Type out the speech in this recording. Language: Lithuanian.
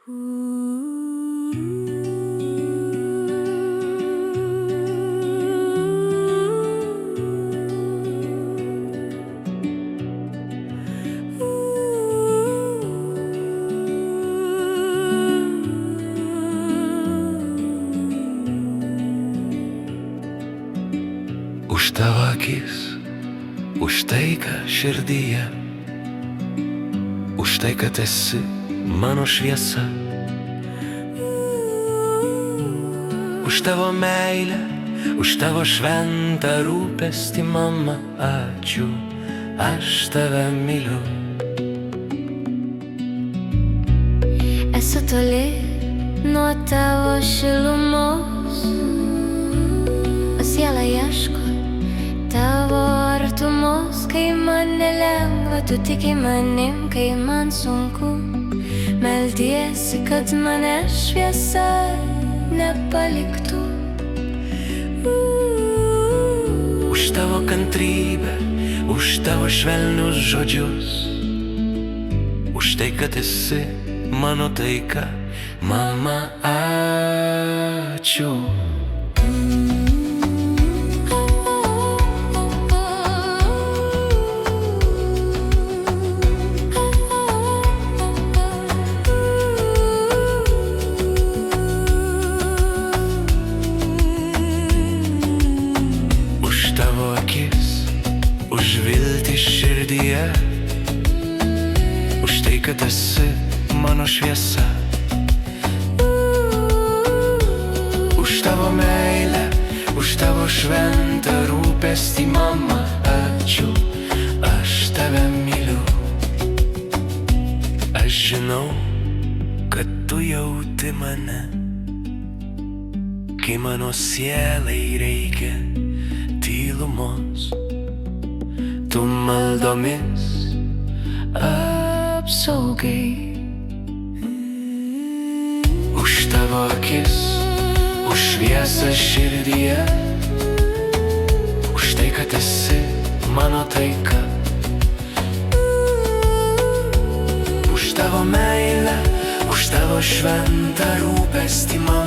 Už tavo akis, už taiką širdyje, už tai, kad esi mano šviesa, už tavo meilę, už tavo šventą rūpestį, mama, ačiū, aš tave myliu. Esu toli nuo tavo šilumos, o siela ieško tavo artumos. Kai man nelengva, tu tiki manim, kai man sunku, meldiesi, kad mane šviesa nepaliktų. Už tavo kantrybę, už tavo švelnius žodžius, už tai, kad esi mano taika, mama, ačiū. Tavo akis, už viltį širdyje, už tai, kad esi mano šviesa, už tavo meilę, už tavo šventą rūpestį, mama, ačiū, aš tave myliu. Aš žinau, kad tu jauti mane, kai mano sielai reikia tylumos, tu maldomis apsaugai. Už tavo akis, už šviesą širdyje, už tai, kad esi mano taika, už tavo meilę, už tavo šventą rūpestį, mama.